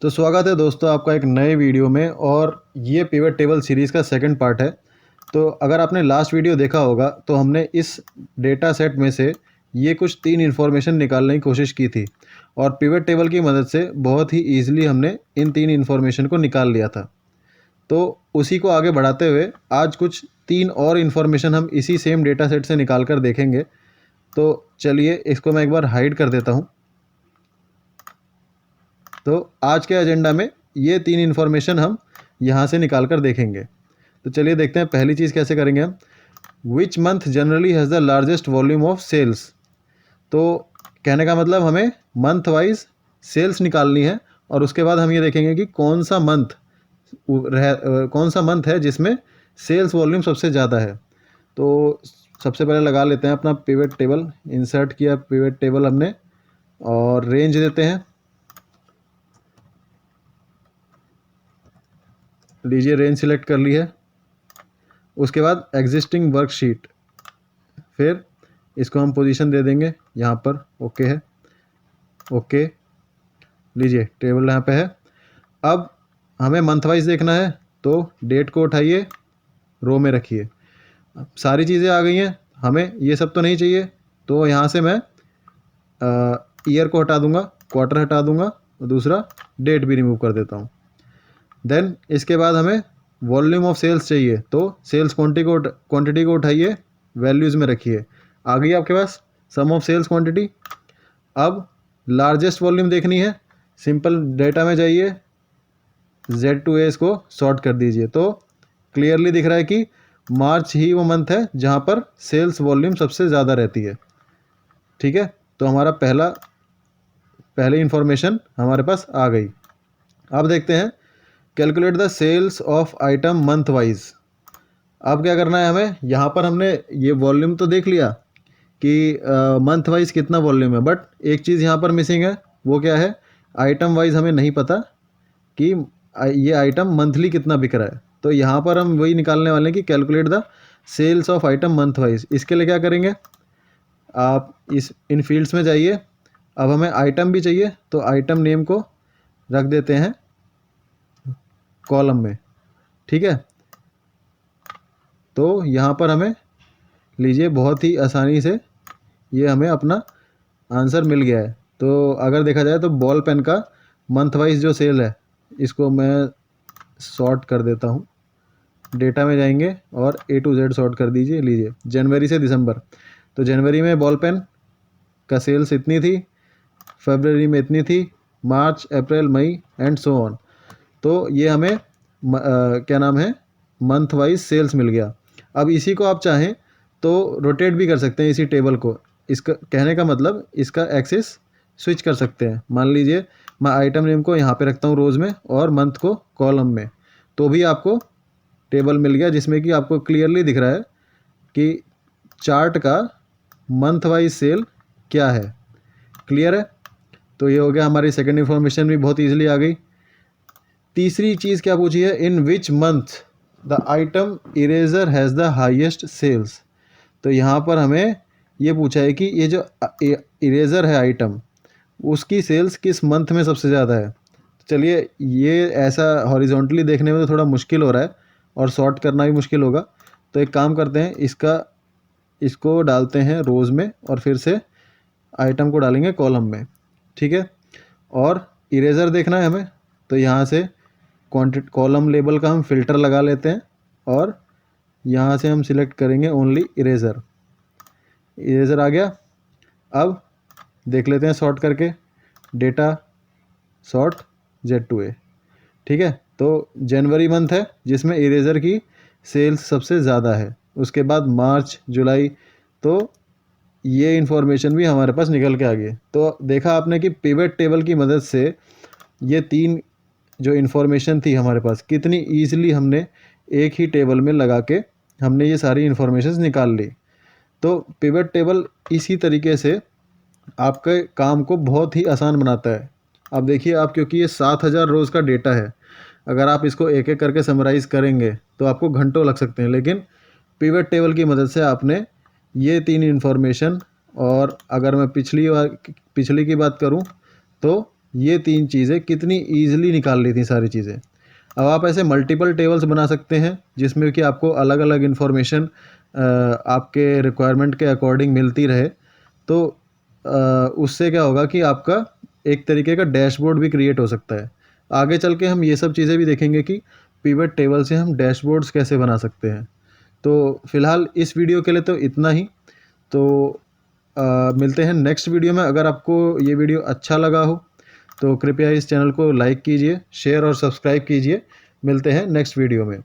तो स्वागत है दोस्तों आपका एक नए वीडियो में। और ये पिवट टेबल सीरीज़ का सेकंड पार्ट है। तो अगर आपने लास्ट वीडियो देखा होगा तो हमने इस डेटा सेट में से ये कुछ 3 इन्फॉर्मेशन निकालने की कोशिश की थी और पिवट टेबल की मदद से बहुत ही ईजिली हमने इन 3 इन्फॉर्मेशन को निकाल लिया था। तो उसी को आगे बढ़ाते हुए आज कुछ 3 और इन्फॉर्मेशन हम इसी सेम डेटा सेट से निकाल कर देखेंगे। तो चलिए इसको मैं एक बार हाइड कर देता हूँ। तो आज के एजेंडा में ये 3 इन्फॉर्मेशन हम यहाँ से निकाल कर देखेंगे। तो चलिए देखते हैं पहली चीज़ कैसे करेंगे हम। Which month generally has the largest volume of sales. तो कहने का मतलब हमें मंथ वाइज सेल्स निकालनी है और उसके बाद हम ये देखेंगे कि कौन सा मंथ है जिसमें सेल्स वॉल्यूम सबसे ज़्यादा है। तो सबसे पहले लगा लेते हैं अपना पिवट टेबल। इंसर्ट किया पिवट टेबल हमने और रेंज देते हैं। लीजिए रेंज सिलेक्ट कर ली है। उसके बाद एग्जिस्टिंग वर्कशीट, फिर इसको हम पोजीशन दे देंगे यहाँ पर। ओके है, ओके। लीजिए टेबल यहाँ पे है। अब हमें मंथ वाइज देखना है तो डेट को उठाइए, रो में रखिए। अब सारी चीज़ें आ गई हैं, हमें ये सब तो नहीं चाहिए तो यहाँ से मैं ईयर को हटा दूंगा, क्वार्टर हटा दूंगा और दूसरा डेट भी रिमूव कर देता हूँ। देन इसके बाद हमें वॉल्यूम ऑफ सेल्स चाहिए तो सेल्स क्वांटिटी को उठाइए, वैल्यूज़ में रखिए। आ गई आपके पास सम ऑफ सेल्स क्वांटिटी। अब लार्जेस्ट वॉल्यूम देखनी है, सिंपल डेटा में जाइए, Z2A को सॉर्ट कर दीजिए। तो क्लियरली दिख रहा है कि मार्च ही वो मंथ है जहाँ पर सेल्स वॉल्यूम सबसे ज़्यादा रहती है। ठीक है, तो हमारा पहली इंफॉर्मेशन हमारे पास आ गई। अब देखते हैं calculate the sales of item month wise. अब क्या करना है हमें, यहाँ पर हमने ये वॉल्यूम तो देख लिया कि मंथ वाइज कितना वॉल्यूम है, बट एक चीज़ यहाँ पर मिसिंग है। वो क्या है, आइटम वाइज हमें नहीं पता कि ये आइटम मंथली कितना बिक रहा है। तो यहाँ पर हम वही निकालने वाले हैं कि calculate the sales of item month wise. इसके लिए क्या करेंगे, आप इन फील्ड्स में जाइए। अब हमें आइटम भी चाहिए तो आइटम नेम को रख देते हैं कॉलम में। ठीक है, तो यहाँ पर हमें लीजिए बहुत ही आसानी से ये हमें अपना आंसर मिल गया है। तो अगर देखा जाए तो बॉल पेन का मंथ वाइज जो सेल है इसको मैं सॉर्ट कर देता हूँ। डेटा में जाएंगे और A to Z सॉर्ट कर दीजिए। लीजिए जनवरी से दिसंबर, तो जनवरी में बॉल पेन का सेल्स इतनी थी, फरवरी में इतनी थी, मार्च अप्रैल मई एंड सो ऑन। तो ये हमें क्या नाम है, मंथ वाइज सेल्स मिल गया। अब इसी को आप चाहें तो रोटेट भी कर सकते हैं इसी टेबल को। इसका कहने का मतलब इसका एक्सिस स्विच कर सकते हैं। मान लीजिए मैं आइटम नेम को यहाँ पे रखता हूँ रोज़ में और मंथ को कॉलम में, तो भी आपको टेबल मिल गया जिसमें कि आपको क्लियरली दिख रहा है कि चार्ट का मंथ वाइज सेल क्या है। क्लियर है, तो ये हो गया। हमारी सेकंड इन्फॉर्मेशन भी बहुत ईजिली आ गई। तीसरी चीज़ क्या पूछी है, in which month the item eraser has the highest sales. तो यहाँ पर हमें ये पूछा है कि ये जो इरेज़र है आइटम, उसकी सेल्स किस मंथ में सबसे ज़्यादा है। चलिए ये ऐसा हॉरिजॉन्टली देखने में तो थोड़ा मुश्किल हो रहा है और सॉर्ट करना भी मुश्किल होगा। तो एक काम करते हैं, इसको डालते हैं रोज़ में और फिर से आइटम को डालेंगे कॉलम में। ठीक है, और इरेज़र देखना है हमें, तो यहाँ से कॉलम लेबल का हम फ़िल्टर लगा लेते हैं और यहाँ से हम सिलेक्ट करेंगे ओनली इरेज़र। इरेज़र आ गया। अब देख लेते हैं सॉर्ट करके, डेटा सॉर्ट Z2A। ठीक है, तो जनवरी मंथ है जिसमें इरेज़र की सेल्स सबसे ज़्यादा है। उसके बाद मार्च जुलाई, तो ये इन्फॉर्मेशन भी हमारे पास निकल के आ गई। तो देखा आपने कि पिवट टेबल की मदद से ये 3 जो इन्फॉर्मेशन थी हमारे पास, कितनी ईजिली हमने एक ही टेबल में लगा के हमने ये सारी इन्फॉर्मेशन निकाल ली। तो पिवट टेबल इसी तरीके से आपके काम को बहुत ही आसान बनाता है। अब देखिए आप, क्योंकि ये 7000 रोज़ का डेटा है, अगर आप इसको एक एक करके समराइज़ करेंगे तो आपको घंटों लग सकते हैं, लेकिन पिवट टेबल की मदद से आपने ये 3 इन्फॉर्मेशन, और अगर मैं पिछली की बात करूं तो ये 3 चीज़ें कितनी ईज़िली निकाल ली थी सारी चीज़ें। अब आप ऐसे मल्टीपल टेबल्स बना सकते हैं जिसमें कि आपको अलग-अलग इन्फॉर्मेशन आपके रिक्वायरमेंट के अकॉर्डिंग मिलती रहे। तो उससे क्या होगा कि आपका एक तरीके का डैशबोर्ड भी क्रिएट हो सकता है। आगे चल के हम ये सब चीज़ें भी देखेंगे कि पिवट टेबल से हम डैशबोर्ड्स कैसे बना सकते हैं। तो फ़िलहाल इस वीडियो के लिए तो इतना ही। तो मिलते हैं नेक्स्ट वीडियो में। अगर आपको ये वीडियो अच्छा लगा हो तो कृपया इस चैनल को लाइक कीजिए, शेयर और सब्सक्राइब कीजिए। मिलते हैं नेक्स्ट वीडियो में।